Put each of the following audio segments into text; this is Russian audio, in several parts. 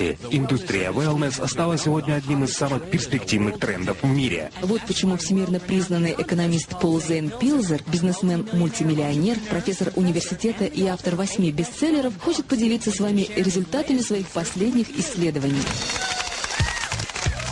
Индустрия wellness стала сегодня одним из самых перспективных трендов в мире. Вот почему всемирно признанный экономист Пол Зейн Пилзер, бизнесмен-мультимиллионер, профессор университета и автор 8 бестселлеров, хочет поделиться с вами результатами своих последних исследований.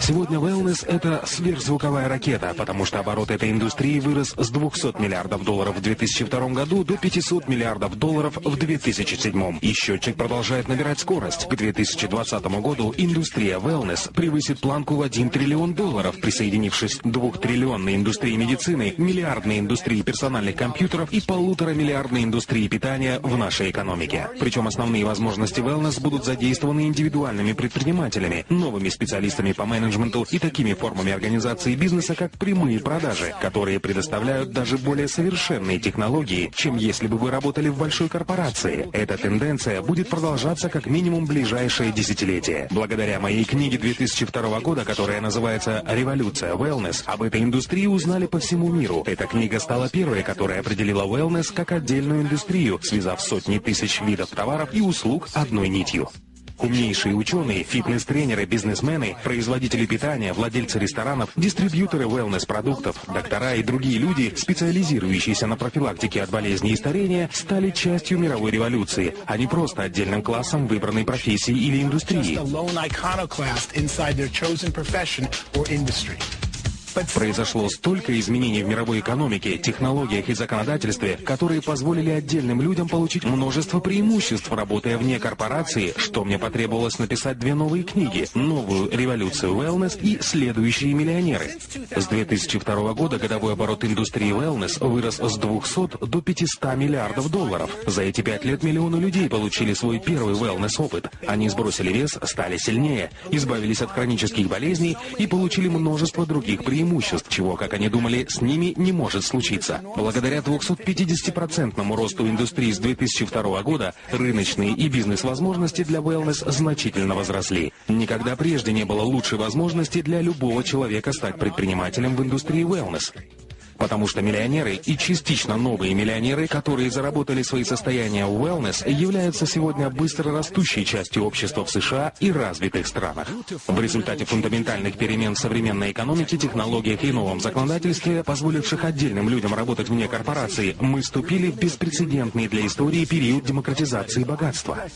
Сегодня wellness – это сверхзвуковая ракета, потому что оборот этой индустрии вырос с $200 миллиардов в 2002 году до $500 миллиардов в 2007. И счетчик продолжает набирать скорость. К 2020 году индустрия wellness превысит планку в $1 триллион, присоединившись к 2-триллионной индустрии медицины, миллиардной индустрии персональных компьютеров и 1,5-миллиардной индустрии питания в нашей экономике. Причем основные возможности wellness будут задействованы индивидуальными предпринимателями, новыми специалистами по менеджменту и такими формами организации бизнеса, как прямые продажи, которые предоставляют даже более совершенные технологии, чем если бы вы работали в большой корпорации. Эта тенденция будет продолжаться как минимум ближайшее десятилетие. Благодаря моей книге 2002 года, которая называется «Революция wellness», об этой индустрии узнали по всему миру. Эта книга стала первой, которая определила wellness как отдельную индустрию, связав сотни тысяч видов товаров и услуг одной нитью. Умнейшие ученые, фитнес-тренеры, бизнесмены, производители питания, владельцы ресторанов, дистрибьюторы wellness-продуктов, доктора и другие люди, специализирующиеся на профилактике от болезней и старения, стали частью мировой революции, а не просто отдельным классом выбранной профессии или индустрии. Произошло столько изменений в мировой экономике, технологиях и законодательстве, которые позволили отдельным людям получить множество преимуществ, работая вне корпорации, что мне потребовалось написать 2 новые книги: «Новую революцию wellness» и «Следующие миллионеры». С 2002 года годовой оборот индустрии wellness вырос с 200 до $500 миллиардов. За эти 5 лет миллионы людей получили свой первый wellness-опыт. Они сбросили вес, стали сильнее, избавились от хронических болезней и получили множество других преимуществ, чего, как они думали, с ними не может случиться. Благодаря 250% росту индустрии с 2002 года рыночные и бизнес-возможности для wellness значительно возросли. Никогда прежде не было лучшей возможности для любого человека стать предпринимателем в индустрии wellness. Потому что миллионеры и частично новые миллионеры, которые заработали свои состояния в wellness, являются сегодня быстро растущей частью общества в США и развитых странах. В результате фундаментальных перемен в современной экономике, технологиях и новом законодательстве, позволивших отдельным людям работать вне корпорации, мы вступили в беспрецедентный для истории период демократизации богатства.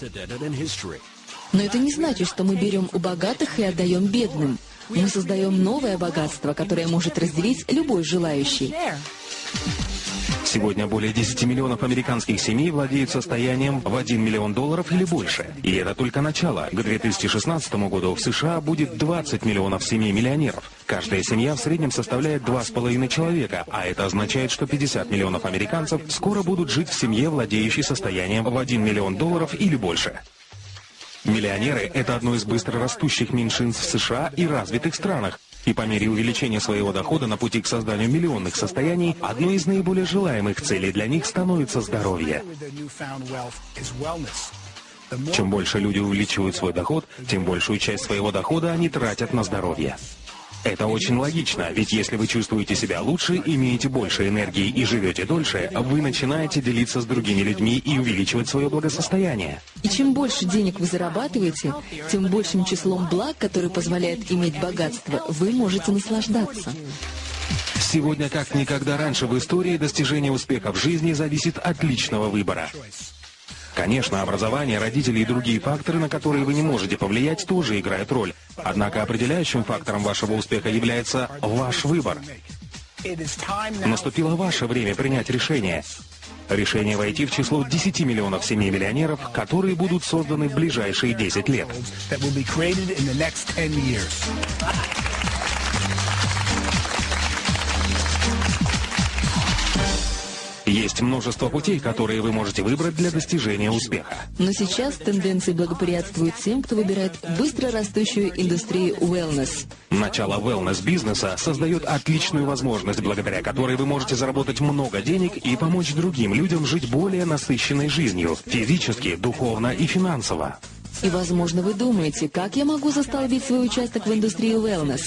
Но это не значит, что мы берем у богатых и отдаем бедным. Мы создаем новое богатство, которое может разделить любой желающий. Сегодня более 10 миллионов американских семей владеют состоянием в $1 миллион или больше. И это только начало. К 2016 году в США будет 20 миллионов семей-миллионеров. Каждая семья в среднем составляет 2,5 человека, а это означает, что 50 миллионов американцев скоро будут жить в семье, владеющей состоянием в $1 миллион или больше. Миллионеры – это одно из быстро растущих меньшинств в США и развитых странах. И по мере увеличения своего дохода на пути к созданию миллионных состояний, одной из наиболее желаемых целей для них становится здоровье. Чем больше люди увеличивают свой доход, тем большую часть своего дохода они тратят на здоровье. Это очень логично, ведь если вы чувствуете себя лучше, имеете больше энергии и живете дольше, вы начинаете делиться с другими людьми и увеличивать свое благосостояние. И чем больше денег вы зарабатываете, тем большим числом благ, которые позволяют иметь богатство, вы можете наслаждаться. Сегодня, как никогда раньше в истории, достижение успеха в жизни зависит от личного выбора. Конечно, образование, родители и другие факторы, на которые вы не можете повлиять, тоже играют роль. Однако определяющим фактором вашего успеха является ваш выбор. Наступило ваше время принять решение. Решение войти в число 10 миллионов семей-миллионеров, которые будут созданы в ближайшие 10 лет. Есть множество путей, которые вы можете выбрать для достижения успеха. Но сейчас тенденции благоприятствуют тем, кто выбирает быстро растущую индустрию wellness. Начало wellness-бизнеса создает отличную возможность, благодаря которой вы можете заработать много денег и помочь другим людям жить более насыщенной жизнью, физически, духовно и финансово. И, возможно, вы думаете, как я могу застолбить свой участок в индустрии wellness?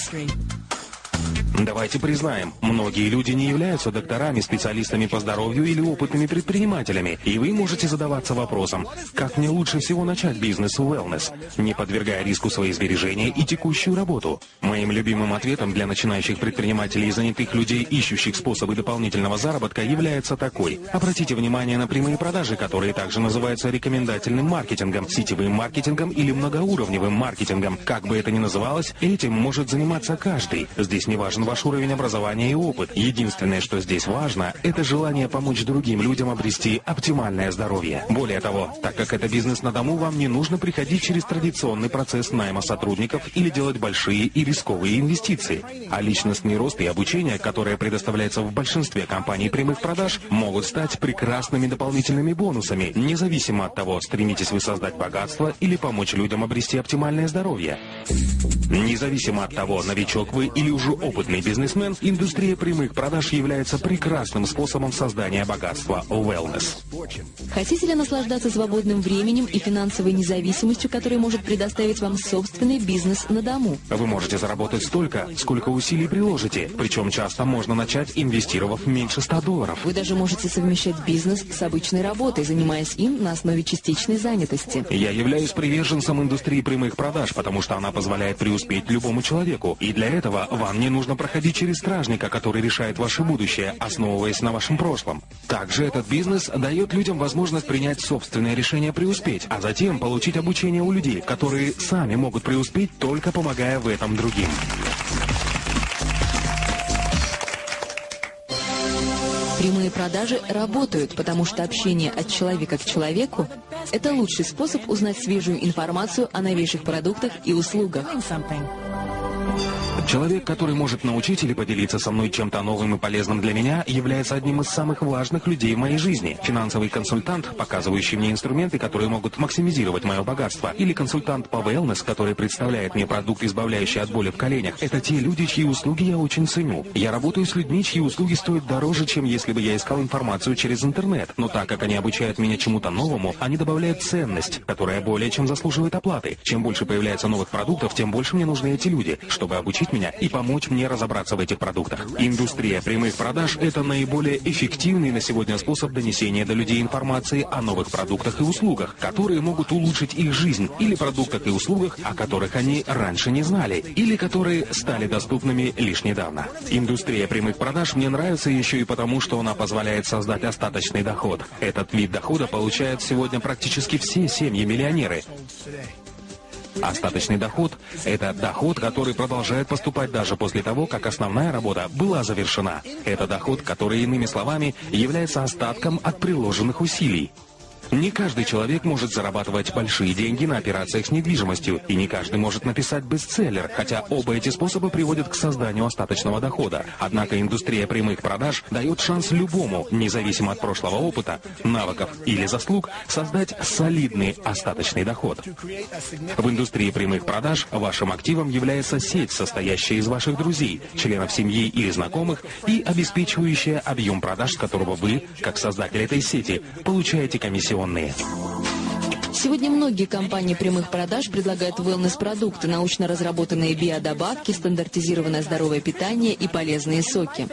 Давайте признаем, многие люди не являются докторами, специалистами по здоровью или опытными предпринимателями, и вы можете задаваться вопросом, как мне лучше всего начать бизнес в wellness, не подвергая риску свои сбережения и текущую работу. Моим любимым ответом для начинающих предпринимателей и занятых людей, ищущих способы дополнительного заработка, является такой. Обратите внимание на прямые продажи, которые также называются рекомендательным маркетингом, сетевым маркетингом или многоуровневым маркетингом. Как бы это ни называлось, этим может заниматься каждый. Здесь не важен ваш уровень образования и опыт. Единственное, что здесь важно, это желание помочь другим людям обрести оптимальное здоровье. Более того, так как это бизнес на дому, вам не нужно приходить через традиционный процесс найма сотрудников или делать большие и рисковые инвестиции. А личностный рост и обучение, которое предоставляется в большинстве компаний прямых продаж, могут стать прекрасными дополнительными бонусами, независимо от того, стремитесь вы создать богатство или помочь людям обрести оптимальное здоровье. Независимо от того, новичок вы или уже опытный бизнесмен, индустрия прямых продаж является прекрасным способом создания богатства в wellness. Хотите ли наслаждаться свободным временем и финансовой независимостью, которую может предоставить вам собственный бизнес на дому? Вы можете заработать столько, сколько усилий приложите, причем часто можно начать, инвестировав меньше $100. Вы даже можете совмещать бизнес с обычной работой, занимаясь им на основе частичной занятости. Я являюсь приверженцем индустрии прямых продаж, потому что она позволяет преуспеть любому человеку. И для этого вам не нужно проходить через стражника, который решает ваше будущее, основываясь на вашем прошлом. Также этот бизнес дает людям возможность принять собственное решение преуспеть, а затем получить обучение у людей, которые сами могут преуспеть, только помогая в этом другим. Прямые продажи работают, потому что общение от человека к человеку – это лучший способ узнать свежую информацию о новейших продуктах и услугах. Человек, который может научить или поделиться со мной чем-то новым и полезным для меня, является одним из самых важных людей в моей жизни. Финансовый консультант, показывающий мне инструменты, которые могут максимизировать мое богатство, или консультант по wellness, который представляет мне продукт, избавляющий от боли в коленях, это те люди, чьи услуги я очень ценю. Я работаю с людьми, чьи услуги стоят дороже, чем если бы я искал информацию через интернет. Но так как они обучают меня чему-то новому, они добавляют ценность, которая более чем заслуживает оплаты. Чем больше появляется новых продуктов, тем больше мне нужны эти люди, чтобы обучить меня и помочь мне разобраться в этих продуктах. Индустрия прямых продаж – это наиболее эффективный на сегодня способ донесения до людей информации о новых продуктах и услугах, которые могут улучшить их жизнь, или продуктах и услугах, о которых они раньше не знали, или которые стали доступными лишь недавно. Индустрия прямых продаж мне нравится еще и потому, что она позволяет создать остаточный доход. Этот вид дохода получают сегодня практически все семьи-миллионеры. Остаточный доход – это доход, который продолжает поступать даже после того, как основная работа была завершена. Это доход, который, иными словами, является остатком от приложенных усилий. Не каждый человек может зарабатывать большие деньги на операциях с недвижимостью, и не каждый может написать бестселлер, хотя оба эти способа приводят к созданию остаточного дохода. Однако индустрия прямых продаж дает шанс любому, независимо от прошлого опыта, навыков или заслуг, создать солидный остаточный доход. В индустрии прямых продаж вашим активом является сеть, состоящая из ваших друзей, членов семьи или знакомых, и обеспечивающая объем продаж, с которого вы, как создатель этой сети, получаете комиссионные. Сегодня многие компании прямых продаж предлагают wellness-продукты, научно разработанные биодобавки, стандартизированное здоровое питание и полезные соки.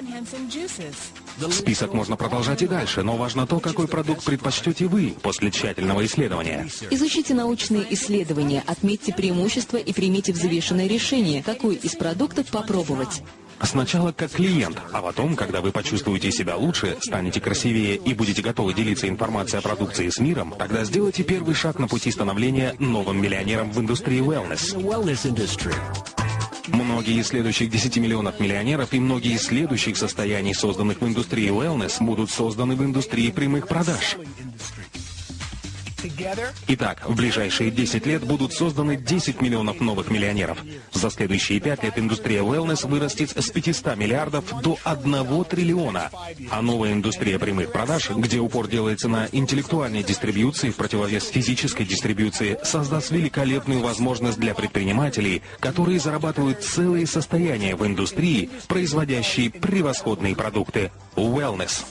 Список можно продолжать и дальше, но важно то, какой продукт предпочтете вы после тщательного исследования. Изучите научные исследования, отметьте преимущества и примите взвешенное решение, какой из продуктов попробовать. Сначала как клиент, а потом, когда вы почувствуете себя лучше, станете красивее и будете готовы делиться информацией о продукции с миром, тогда сделайте первый шаг на пути становления новым миллионером в индустрии wellness. Многие из следующих 10 миллионов миллионеров и многие из следующих состояний, созданных в индустрии wellness, будут созданы в индустрии прямых продаж. Итак, в ближайшие 10 лет будут созданы 10 миллионов новых миллионеров. За следующие 5 лет индустрия wellness вырастет с 500 миллиардов до 1 триллиона. А новая индустрия прямых продаж, где упор делается на интеллектуальной дистрибьюции в противовес физической дистрибьюции, создаст великолепную возможность для предпринимателей, которые зарабатывают целые состояния в индустрии, производящей превосходные продукты. Wellness.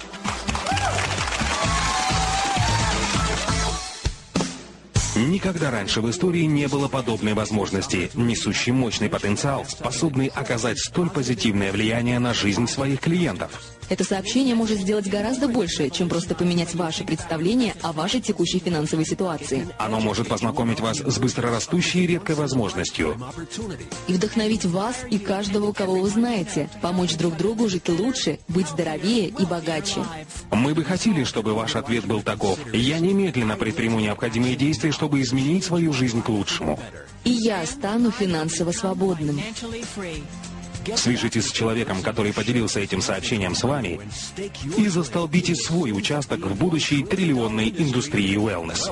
Никогда раньше в истории не было подобной возможности, несущей мощный потенциал, способный оказать столь позитивное влияние на жизнь своих клиентов. Это сообщение может сделать гораздо больше, чем просто поменять ваше представление о вашей текущей финансовой ситуации. Оно может познакомить вас с быстрорастущей и редкой возможностью. И вдохновить вас и каждого, кого вы знаете, помочь друг другу жить лучше, быть здоровее и богаче. Мы бы хотели, чтобы ваш ответ был таков: я немедленно предприму необходимые действия, чтобы изменить свою жизнь к лучшему. И я стану финансово свободным. Свяжитесь с человеком, который поделился этим сообщением с вами, и застолбите свой участок в будущей триллионной индустрии wellness.